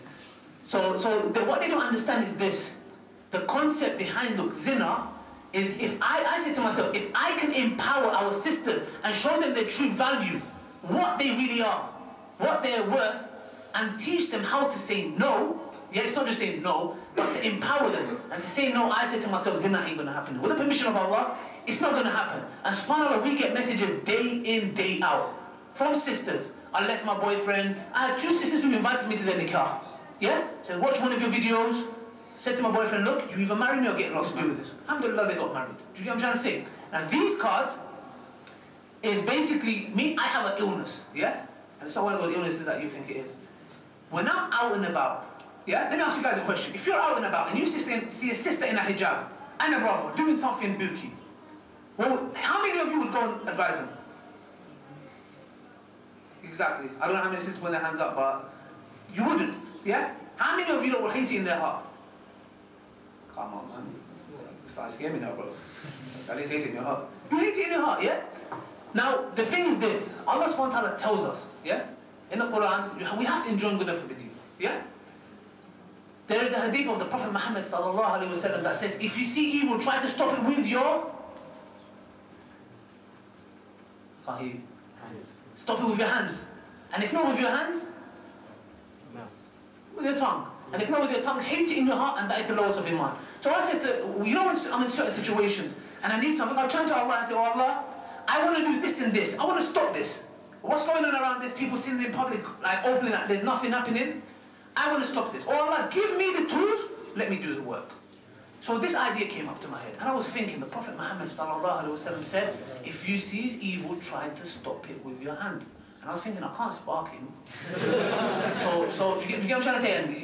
So what they don't understand is this. The concept behind, look, zina, is if I say to myself, if I can empower our sisters and show them their true value, what they really are, what they're worth, and teach them how to say no. Yeah, it's not just saying no, but to empower them. And to say no, I say to myself, zina ain't gonna happen. With the permission of Allah, it's not gonna happen. And subhanAllah, we get messages day in, day out from sisters. I left my boyfriend. I had 2 sisters who invited me to their nikah. Yeah? Said, watch one of your videos. Said to my boyfriend, look, you either marry me or get lost to do with this. Alhamdulillah, they got married. Do you get what I'm trying to say? Now, these cards is basically me. I have an illness. Yeah? And it's not one of those illnesses that you think it is. When I'm out and about, yeah? Let me ask you guys a question. If you're out and about and you see a sister in a hijab and a brother doing something booky, well, how many of you would go and advise them? Exactly. I don't know how many sisters put their hands up, but you wouldn't. Yeah? How many of you will hate it in their heart? Come on, man. It's starting to scare me now, bro. At least hate it in your heart. You hate it in your heart, yeah? Now, the thing is this. Allah subhanahu wa ta'ala tells us, yeah? In the Quran, we have to enjoy good and forbid evil, yeah? There is a hadith of the Prophet Muhammad sallallahu alaihi wasallam that says, if you see evil, try to stop it with your... Can't hear you. Hands. Stop it with your hands. And if not with your hands, with your tongue. And if not with your tongue, hate it in your heart, and that is the lowest of iman. So I said to, you know when I'm in certain situations, and I need something, I turn to Allah and say, oh Allah, I want to do this and this. I want to stop this. What's going on around this? People sitting in public, like opening, like there's nothing happening. I want to stop this. Oh Allah, give me the tools, let me do the work. So this idea came up to my head, and I was thinking, the Prophet Muhammad sallallahu alaihi wasallam said, if you see evil, try to stop it with your hand. And I was thinking, I can't spark him. so you get what I'm trying to say? And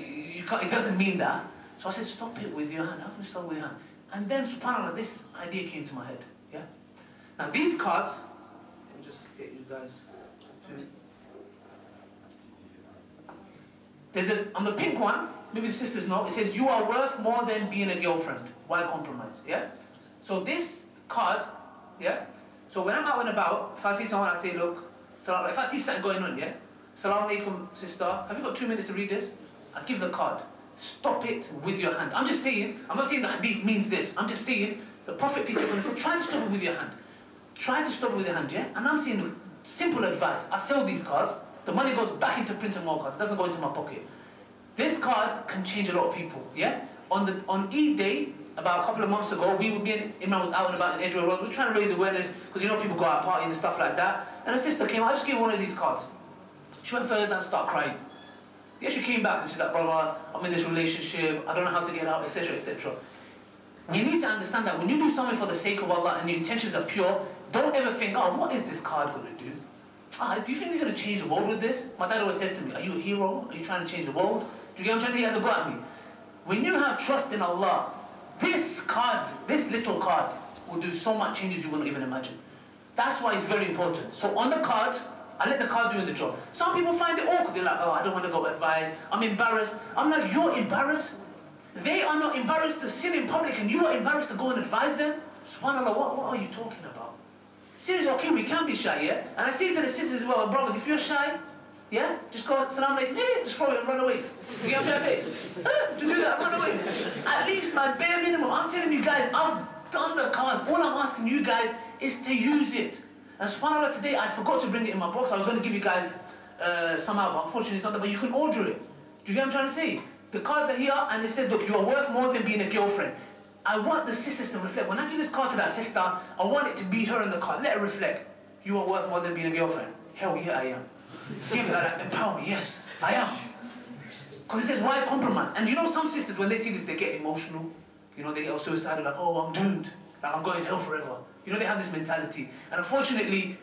it doesn't mean that. So I said, stop it with your hand. How can you stop it with your hand? And then, subhanAllah, this idea came to my head. Yeah. Now these cards, let me just get you guys. On the pink one, maybe the sisters know, it says, you are worth more than being a girlfriend. Why compromise? Yeah. So this card, yeah. So when I'm out and about, if I see someone, I say, look. If I see something going on, yeah? Salaam alaikum, sister. Have you got 2 minutes to read this? I give the card. Stop it with your hand. I'm just saying, I'm not saying the hadith means this. I'm just saying, the Prophet, peace be upon him, said, try to stop it with your hand. Try to stop it with your hand, yeah? And I'm saying, simple advice. I sell these cards. The money goes back into printing more cards. It doesn't go into my pocket. This card can change a lot of people, yeah? On Eid Day, about a couple of months ago, me and Imran was out and about in Edgware Road. We were trying to raise awareness, because you know people go out partying and stuff like that. And a sister came, I just gave her one of these cards. She went further and started crying. Yeah, she came back and she's like, brother, I'm in this relationship, I don't know how to get out, etc., etc. You need to understand that when you do something for the sake of Allah and your intentions are pure, don't ever think, oh, what is this card going to do? Do you think you're going to change the world with this? My dad always says to me, are you a hero? Are you trying to change the world? Do you get what I'm trying to say? He has a go at me. When you have trust in Allah, this card, this little card, will do so much changes you wouldn't even imagine. That's why it's very important. So on the card, I let the card do the job. Some people find it awkward. They're like, oh, I don't want to go advise. I'm embarrassed. I'm like, you're embarrassed? They are not embarrassed to sin in public and you are embarrassed to go and advise them? SubhanAllah, what are you talking about? Seriously, okay, we can be shy, yeah? And I say to the sisters as well, brothers, if you're shy, yeah, just go, salam alaikum, just throw it and run away. You get what I'm trying to say? To do that, run away. At least my bare minimum, I'm telling you guys, I've done the cards. All I'm asking you guys is to use it. And subhanAllah, today I forgot to bring it in my box. I was going to give you guys some out, but unfortunately it's not there, but you can order it. Do you get what I'm trying to say? The cards are here and it says, look, you are worth more than being a girlfriend. I want the sisters to reflect. When I give this card to that sister, I want it to be her in the card. Let her reflect. You are worth more than being a girlfriend. Hell yeah, I am. Give me that empower. Yes, I am. Because it says, why compromise? And you know some sisters, when they see this, they get emotional. You know, they get suicidal, like, oh, I'm doomed. Like, I'm going to hell forever. You know, they have this mentality. And unfortunately,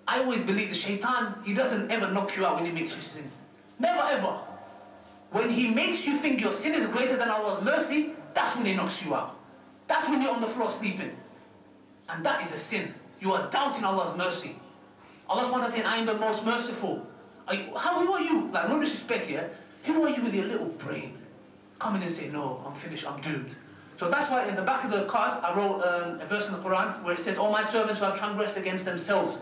I always believe the shaitan, he doesn't ever knock you out when he makes you sin. Never ever. When he makes you think your sin is greater than Allah's mercy, that's when he knocks you out. That's when you're on the floor sleeping. And that is a sin. You are doubting Allah's mercy. Allah SWT saying, I am the most merciful. Who are you? Like, no disrespect, yeah? Who are you with your little brain? Come in and say, no, I'm finished, I'm doomed. So that's why in the back of the card, I wrote a verse in the Quran where it says, all my servants who have transgressed against themselves,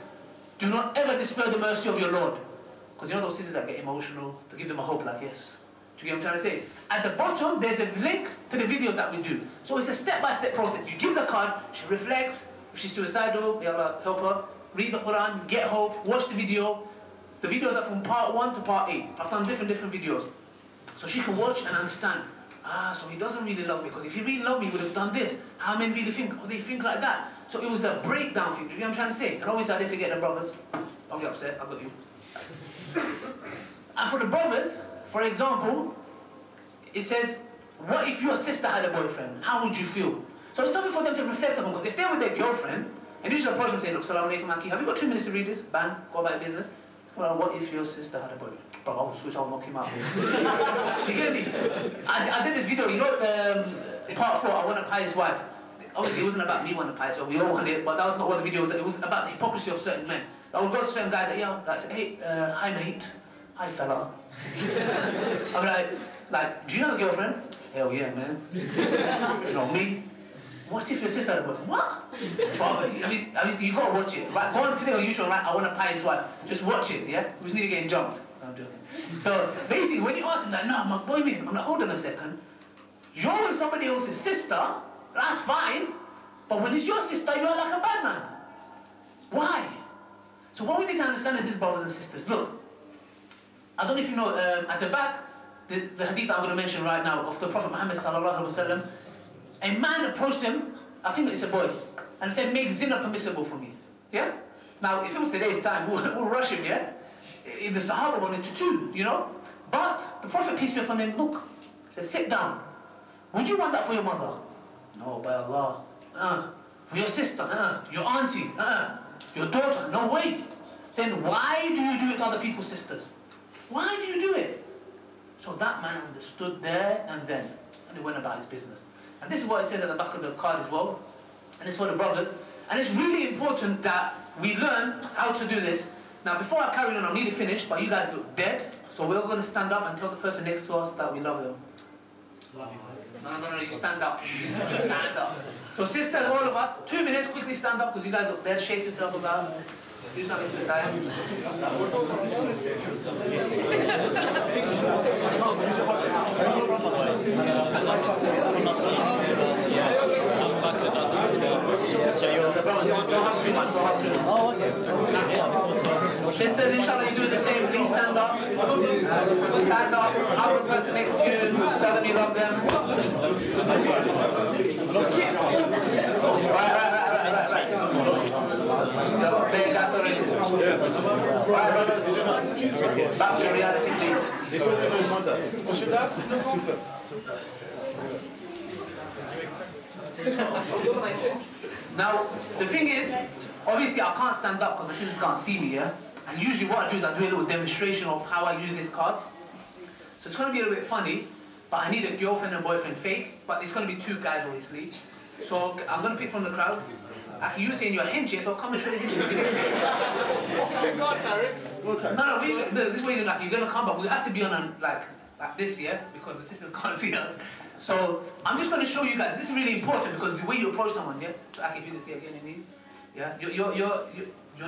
do not ever despair the mercy of your Lord. Because you know those sisters that get emotional, to give them a hope like, yes. Do you get what I'm trying to say? At the bottom, there's a link to the videos that we do. So it's a step-by-step process. You give the card, she reflects. If she's suicidal, may Allah help her. Read the Quran, get hope, watch the video. The videos are from part 1 to part 8. I've done different videos. So she can watch and understand. Ah, so he doesn't really love me, because if he really loved me, he would have done this. How men really think? Oh, they think like that. So it was a breakdown thing. Do you get what I'm trying to say? And obviously I didn't forget the brothers. Don't get upset, I got you. And for the brothers, for example, it says, what if your sister had a boyfriend? How would you feel? So it's something for them to reflect upon, because if they're with their girlfriend, and you just approach them and say, look, salam alaikum, Aki, have you got 2 minutes to read this? Bang, go about your business. Well, what if your sister had a boyfriend? Bro, I will switch, I'll knock him out. You get me? I did this video, you know, part 4, I want a pious wife. Obviously, it wasn't about me wanting a pious wife, we all want it, but that was not what the video was. It was about the hypocrisy of certain men. I would go to certain guys, that say, hey, hi mate, hi fella. I'm like, do you have a girlfriend? Hell yeah, man. You know me? What if your sister had a boyfriend? What? Bro, you gotta watch it. Right? Go on today on YouTube and write, I want a pious wife. Just watch it, yeah? We just need to get jumped. No, I'm joking. So basically, when you ask them, like, no, my boy, man, I'm like, hold on a second. You're with somebody else's sister, that's fine. But when it's your sister, you're like a bad man. Why? So what we need to understand is this, brothers and sisters. Look, I don't know if you know, at the back, the hadith I'm going to mention right now of the Prophet Muhammad sallallahu alaihi wasallam, a man approached him, I think it's a boy, and said, make zina permissible for me. Yeah? Now, if it was today's time, we'll rush him, yeah? If the Sahaba wanted to too, you know? But the Prophet, peace be upon him, look, said, sit down. Would you want that for your mother? No, by Allah. For your sister? Your auntie? Your daughter? No way. Then why do you do it to other people's sisters? Why do you do it? So that man understood there and then, and he went about his business. And this is what it says at the back of the card as well. And it's for the brothers. And it's really important that we learn how to do this. Now, before I carry on, I'm nearly finished, but you guys look dead. So we're going to stand up and tell the person next to us that we love them. No, you stand up. Stand up. So sisters, all of us, 2 minutes, quickly stand up, because you guys look dead. Shake yourself about. Do some exercise. Sisters, inshallah, you do the same. Please stand up. Stand up. Hug the person next to you. Tell them you love them. Right. Right, brothers. Back to reality, please. Now, the thing is, obviously I can't stand up because the sisters can't see me, yeah? And usually what I do is I do a little demonstration of how I use these cards. So it's going to be a little bit funny, but I need a girlfriend and boyfriend fake, but it's going to be 2 guys, obviously. So I'm going to pick from the crowd. You were saying you're a hinge, so come and show you. Go on, Tariq. No, this way you're going to come, but we have to be on like this, yeah, because the sisters can't see us. So I'm just going to show you guys. This is really important because the way you approach someone, yeah. So if you see again in these, yeah, you want to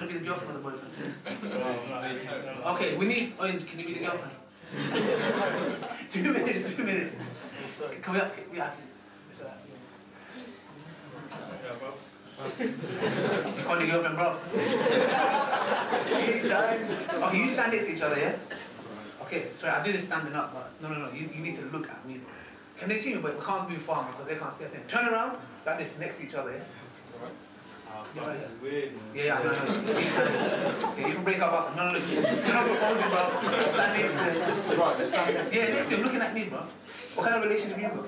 be the girlfriend or the boyfriend? Okay, we need. Oh, can you be the girlfriend? 2 minutes. 2 minutes. Can we? Yeah. Call your girlfriend, bro. Okay, you stand next to each other, yeah? Okay, sorry, I do this standing up, but no, you need to look at me. Can they see me? But we can't move far because they can't see us. Turn around, like this, next to each other, yeah? Yeah, no. Okay, you can break up after. No, you're not proposing, bro. Stand next to them. Right, let's stand next to them. Yeah, next to them, looking at me, bro. What kind of relationship you got?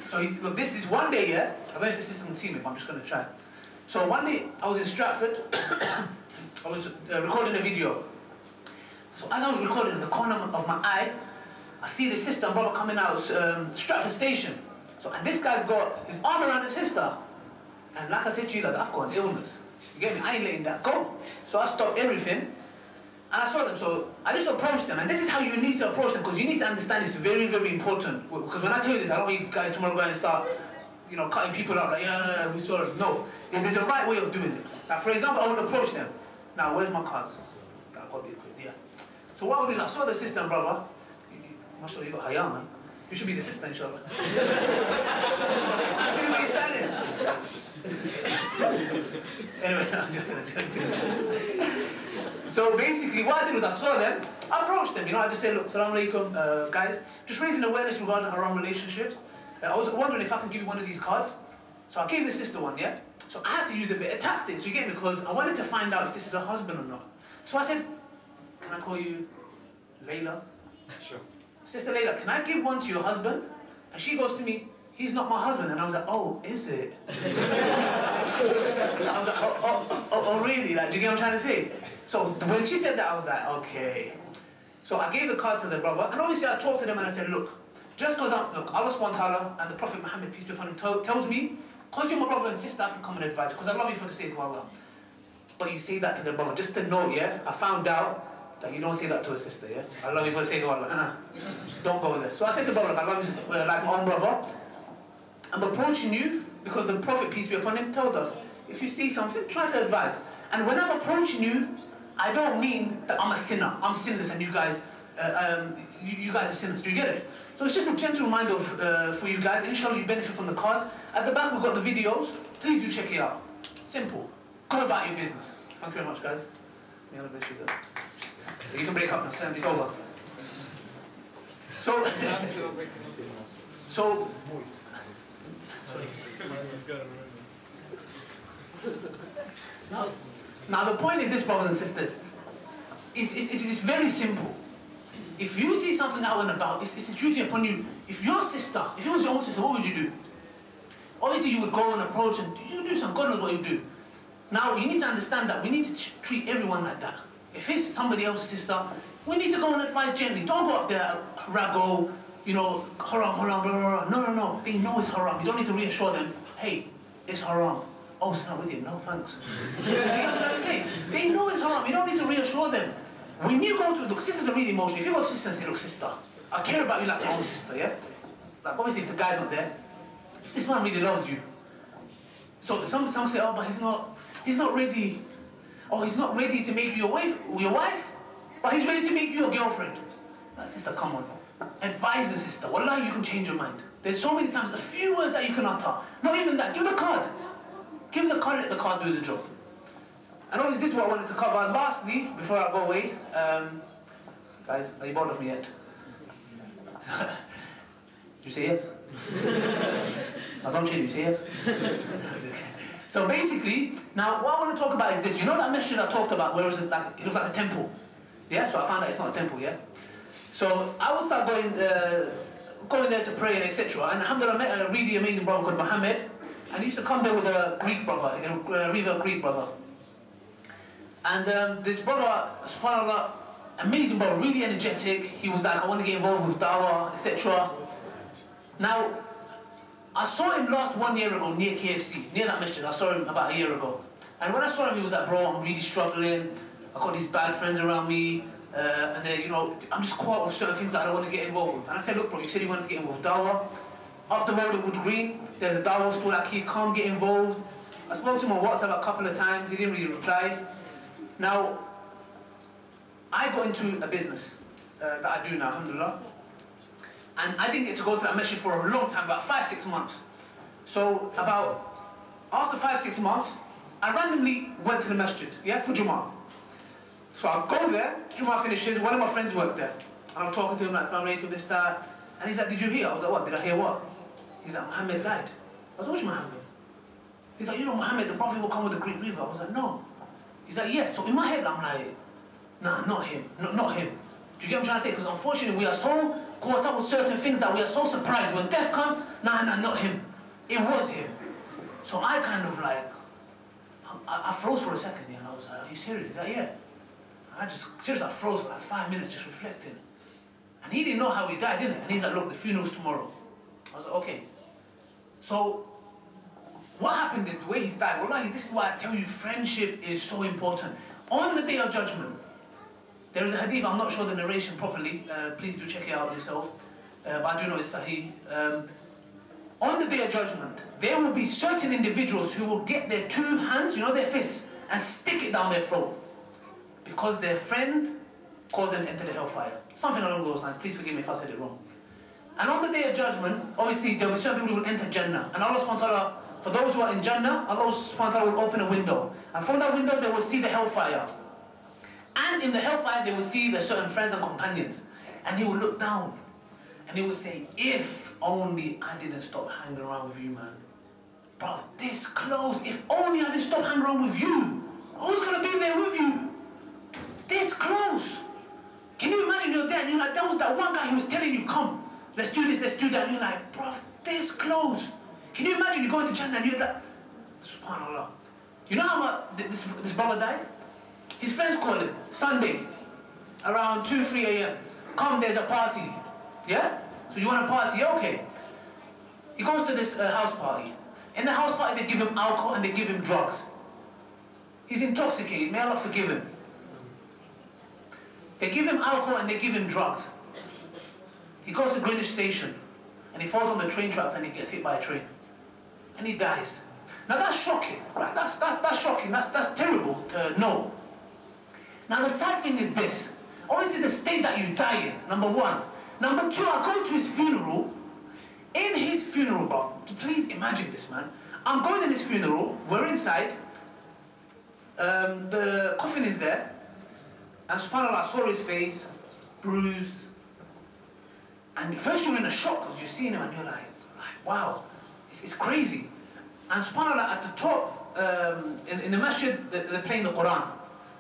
So look, this one day, yeah, I don't know if the system can see me, but I'm just going to try. So one day, I was in Stratford, I was recording a video. So as I was recording, in the corner of my eye, I see the sister and brother coming out of Stratford Station. So, and this guy's got his arm around his sister. And like I said to you guys, I've got an illness. You get me? I ain't letting that go. So I stopped everything. And I saw them, so I just approached them, and this is how you need to approach them, because you need to understand it's very, very important. Because when I tell you this, I don't want you guys tomorrow go and start, cutting people out like, yeah, we saw it. No, there's a right way of doing it. Like, for example, I would approach them. Now, where's my cards? I've got to be quick, yeah. So what I would do is, I saw the sister and brother. I'm not sure you got haram, man. You should be the sister, inshallah. See the way you're standing? Anyway, I'm joking. So basically, what I did was I saw them, I approached them, I just said, look, Assalamu alaikum, guys, just raising awareness regarding haram relationships. I was wondering if I can give you one of these cards. So I gave the sister one, yeah? So I had to use a bit of tactics, you get me, because I wanted to find out if this is her husband or not. So I said, can I call you Layla? Sure. Sister Layla, can I give one to your husband? And she goes to me, he's not my husband. And I was like, oh, is it? I was like, oh, really? Like, do you get what I'm trying to say? So when she said that, I was like, okay. So I gave the card to the brother, and obviously I talked to them and I said, look, just because Allah subhanahu wa ta'ala and the Prophet Muhammad, peace be upon him, tells me, because you're my brother and sister, I have to come and advise, because I love you for the sake of Allah. But you say that to the brother, just to note, yeah, I found out that you don't say that to a sister, yeah? I love you for the sake of Allah. Don't go there. So I said to the brother, I love you like my own brother. I'm approaching you because the Prophet, peace be upon him, told us, if you see something, try to advise. And when I'm approaching you, I don't mean that I'm a sinner. I'm sinless and you guys are sinners. Do you get it? So it's just a gentle reminder for you guys. Inshallah, you benefit from the cards. At the back, we've got the videos. Please do check it out. Simple. Go about your business. Thank you very much, guys. May Allah bless you guys. You can break up now. It's over. Now the point is this, brothers and sisters. It's very simple. If you see something out and about, it's a duty upon you. If your sister, if it was your own sister, what would you do? Obviously you would go and approach and you do something. God knows what you do. Now you need to understand that we need to treat everyone like that. If it's somebody else's sister, we need to go and advise gently. Don't go up there, rago, haram, blah, blah. No. They know it's haram. You don't need to reassure them, hey, it's haram. Oh, it's not with you. No, thanks. Do you know what I'm trying to say? They know it's haram. You don't need to reassure them. When you go to, look, sisters are really emotional. If you go to sister and say, look, sister, I care about you like my own sister, yeah? Like, obviously, if the guy's not there, this man really loves you. So some say, oh, but he's not ready. Oh, he's not ready to make you your wife, but he's ready to make you your girlfriend. Like, sister, come on. Advise the sister. Wallahi, you can change your mind. There's so many times, a few words that you can utter. Not even that. Give the card. Give the card, let the card do the job. And obviously, this is what I wanted to cover. And lastly, before I go away, guys, are you bored of me yet? Did you say yes? No, don't change. You say yes? So basically, now what I want to talk about is this. You know that masjid I talked about, where it looked like a temple? Yeah. So I found out it's not a temple. Yeah. So I would start going there to pray and etc. And alhamdulillah, I met a really amazing brother called Muhammad, and he used to come there with a Greek brother, a River Greek brother. And this brother, subhanAllah, amazing brother, really energetic. He was like, I want to get involved with dawah, etc. Now, I saw him last 1 year ago near KFC, near that masjid. I saw him about a year ago. And when I saw him, he was like, bro, I'm really struggling. I've got these bad friends around me. And then, you know, I'm just caught with certain things that I don't want to get involved with. And I said, look, bro, you said you wanted to get involved with Dawah. Up the road at Wood Green, there's a Dawah store like he can't get involved. I spoke to him on WhatsApp a couple of times. He didn't really reply. Now, I got into a business that I do now, alhamdulillah. And I didn't get to go to that masjid for a long time, about 5-6 months. So after 5-6 months, I randomly went to the masjid, yeah, for Jummah. So I go there, Jummah finishes, one of my friends worked there. And I'm talking to him like, Assalamu alaikum, this, that. And he's like, did you hear? I was like, what? Did I hear what? He's like, Muhammad died. I was like, which Muhammad? He's like, you know Muhammad, the prophet will come with the Greek river. I was like, no. He's like, yes. So in my head, I'm like, nah, not him, not him. Do you get what I'm trying to say? Because unfortunately, we are so caught up with certain things that we are so surprised. When death comes, nah, not him. It was him. So I kind of like, I froze for a second, and I was like, are you serious? He's like, yeah. I froze for like 5 minutes just reflecting. And he didn't know how he died, didn't he? And he's like, look, the funeral's tomorrow. I was like, okay. So, what happened is the way he's died, wallahi, this is why I tell you friendship is so important. On the day of judgment, there is a hadith, I'm not sure the narration properly, please do check it out yourself, but I do know it's sahih. On the day of judgment, there will be certain individuals who will get their 2 hands, you know, their fists, and stick it down their throat. Because their friend caused them to enter the hellfire. Something along those lines, please forgive me if I said it wrong. And on the day of judgment, obviously there will be certain people who will enter Jannah. And Allah subhanahu wa ta'ala, for those who are in Jannah, Allah subhanahu wa ta'ala will open a window. And from that window they will see the hellfire. And in the hellfire they will see their certain friends and companions. And he will look down. And he will say, if only I didn't stop hanging around with you, man. Bro, this close, if only I didn't stop hanging around with you. I was going to be there with you. This close. Can you imagine you're there and you're like, that was that one guy who was telling you, come, let's do this, let's do that. And you're like, bro, this close. Can you imagine you go into Jannah and you're like, subhanAllah. You know how much this brother died? His friends called him, Sunday, around 2-3 a.m. Come, there's a party. Yeah? So you want a party? Okay. He goes to this house party. In the house party, they give him alcohol and they give him drugs. He's intoxicated. May Allah forgive him. They give him alcohol and they give him drugs. He goes to Greenwich Station and he falls on the train tracks and he gets hit by a train. And he dies. Now that's shocking, right? That's shocking. That's terrible to know. Now the sad thing is this. Obviously the state that you die in, number one. Number two, I go to his funeral. In his funeral, bro, please imagine this, man. I'm going in his funeral, we're inside. The coffin is there. And subhanAllah, I saw his face, bruised. And first you're in a shock because you're seeing him and you're like wow, it's crazy. And subhanAllah, at the top, in the masjid, they're playing the Quran.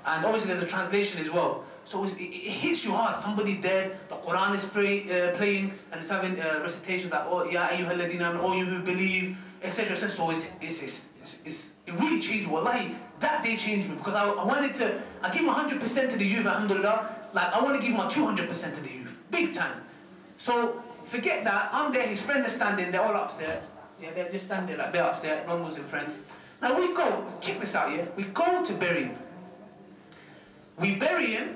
And obviously there's a translation as well. So it hits you hard. Somebody dead, the Quran is playing, and it's having recitation that, oh, ya ayyuhalladhina, oh, you who believe, etc. So it really changed me. Wallahi, that day changed me because I give my 100% to the youth, alhamdulillah. Like, I want to give my 200% to the youth. Big time. So, forget that. I'm there, his friends are standing, they're all upset. Yeah, they're just standing like, they're upset, non-Muslim friends. Now we go, check this out, yeah? We go to bury him. We bury him.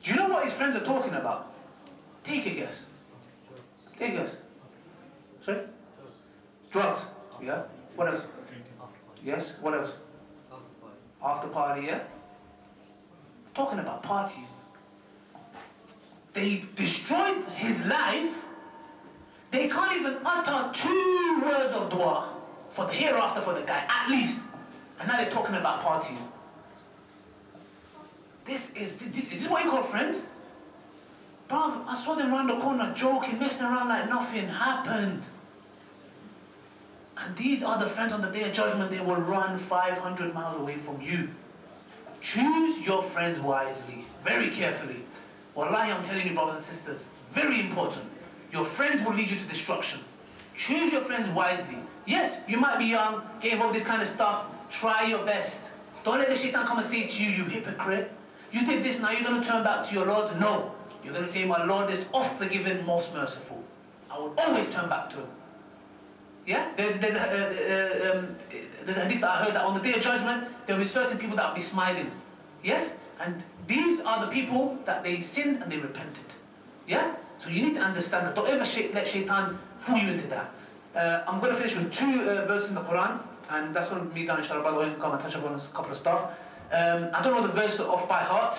Do you know what his friends are talking about? Take a guess. Take a guess. Sorry? Drugs. Yeah? What else? Yes? What else? After party, yeah? Talking about partying. They destroyed his life. They can't even utter 2 words of dua for the hereafter for the guy, at least. And now they're talking about partying. Is this what you call friends? Bro, I saw them around the corner joking, messing around like nothing happened. And these are the friends on the day of judgment. They will run 500 miles away from you. Choose your friends wisely, very carefully. Wallahi, I'm telling you, brothers and sisters, very important. Your friends will lead you to destruction. Choose your friends wisely. Yes, you might be young, get involved with this kind of stuff. Try your best. Don't let the shaitan come and say to you, you hypocrite. You did this, now you're going to turn back to your Lord? No. You're going to say, my Lord is oft forgiven, most merciful. I will always turn back to him. Yeah? There's a hadith that I heard that on the Day of Judgment, there will be certain people that will be smiling. Yes? And these are the people that they sinned and they repented. Yeah? So you need to understand that. Don't ever let shaitan fool you into that. I'm going to finish with 2 verses in the Quran, and that's going to be done, inshallah. By the way, come and touch upon a couple of stuff. I don't know the verse off by heart,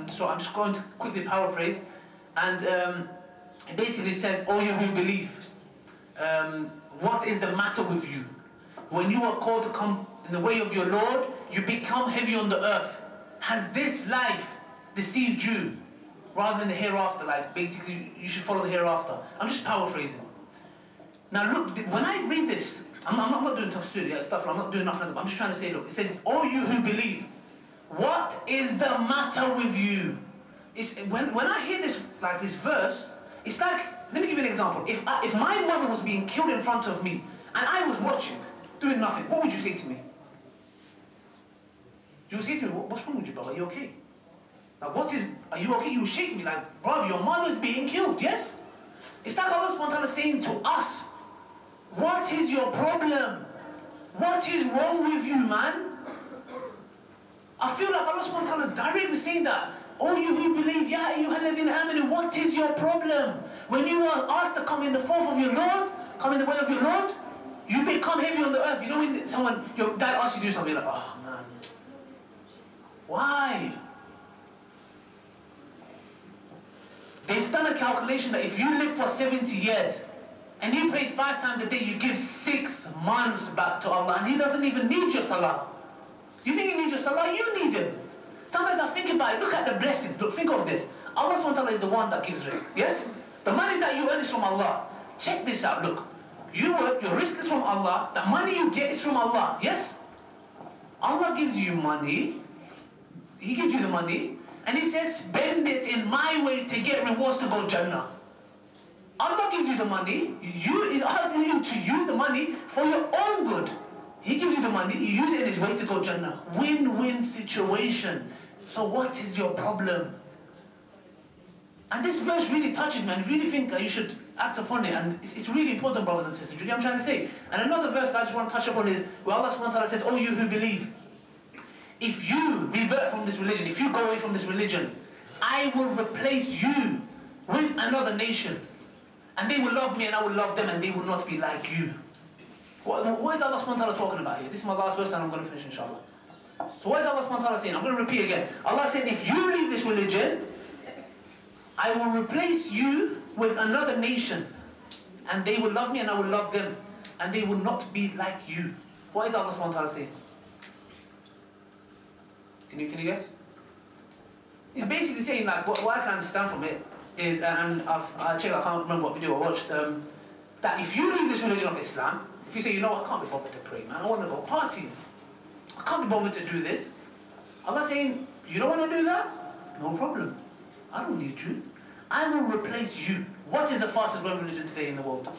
so I'm just going to quickly paraphrase. And it basically says, "O you who believe, what is the matter with you? When you are called to come in the way of your Lord, you become heavy on the earth. Has this life deceived you? Rather than the hereafter, like basically you should follow the hereafter." I'm just paraphrasing. Now look, when I read this, I'm not doing tafsir stuff, I'm not doing nothing like that, I'm just trying to say, look, it says, "O you who believe, what is the matter with you?" It's, when I hear this, like this verse, it's like, let me give you an example. If my mother was being killed in front of me, and I was watching, doing nothing, what would you say to me? You would say to me, "What's wrong with you, brother? Are you okay?" Like, are you okay? You shake me like, "Bro, your mother's being killed," yes? It's like Allah subhanahu wa ta'ala saying to us, what is your problem? What is wrong with you, man? I feel like Allah subhanahu wa ta'ala is directly saying that. "Oh, you who believe, ya ayyuhalladhina amanu, what is your problem? When you are asked to come in the fourth of your Lord, come in the way of your Lord, you become heavy on the earth." You know when your dad asks you to do something, you're like, "Oh man, why?" They've done a calculation that if you live for 70 years and you pray 5 times a day, you give 6 months back to Allah, and He doesn't even need your salah. You think He needs your salah? You need Him. Sometimes I think about it, look at the blessing. Look, think of this. Allah subhanahu wa ta'ala is the one that gives risk. Yes? The money that you earn is from Allah. Check this out, look. You work, your risk is from Allah, the money you get is from Allah. Yes? Allah gives you money, He gives you the money, and He says, "Spend it in my way to get rewards to go Jannah." Allah gives you the money, He's asking you to use the money for your own good. He gives you the money, you use it in His way to go Jannah. Win-win situation. So what is your problem? And this verse really touches me, and I really think that you should act upon it, and it's really important, brothers and sisters. You get what I'm trying to say? And another verse that I just want to touch upon is where Allah subhanahu wa ta'ala says, "Oh you who believe, if you revert from this religion, if you go away from this religion, I will replace you with another nation. And they will love me and I will love them, and they will not be like you." What is Allah subhanahu wa ta'ala talking about here? This is my last verse and I'm going to finish inshallah. So what is Allah subhanahu wa ta'ala saying? I'm going to repeat again. Allah said, if you leave this religion, I will replace you with another nation, and they will love me and I will love them, and they will not be like you. What is Allah subhanahu wa ta'ala saying? Can you guess? He's basically saying that what I can understand from it is, and I checked, I can't remember what video I watched, that if you leave this religion of Islam, if you say, "You know what, I can't be bothered to pray, man, I want to go party, I can't be bothered to do this," Allah's saying, "You don't want to do that? No problem. I don't need you. I will replace you." What is the fastest growing religion today in the world?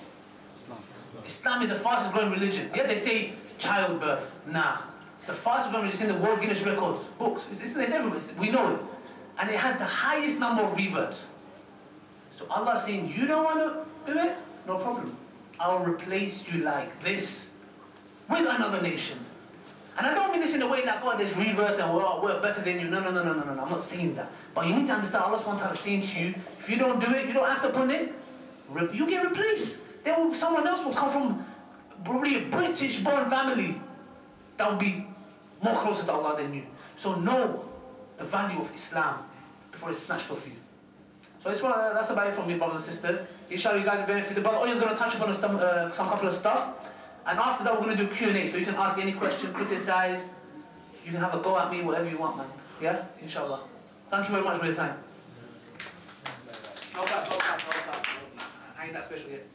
Islam is the fastest growing religion. Yeah, they say childbirth. Nah. The fastest growing religion is in the World Guinness Records books. It's everywhere. We know it. And it has the highest number of reverts. So Allah is saying, you don't want to do it? No problem. I'll replace you like this with another nation. And I don't mean this in a way like, "Oh, there's reverse and we're better than you." No. I'm not saying that. But you need to understand Allah subhanahu wa ta'ala is saying to you, if you don't do it, you don't act upon it, you get replaced. Someone else will come from probably a British-born family that will be more closer to Allah than you. So know the value of Islam before it's snatched off you. So that's about it from me, brothers and sisters. Inshallah, you guys have benefited. Brother Oya's going to touch upon some couple of stuff. And after that, we're going to do Q&A. So you can ask any question, criticize. You can have a go at me, whatever you want, man. Yeah? Inshallah. Thank you very much for your time. No clap. I ain't that special yet.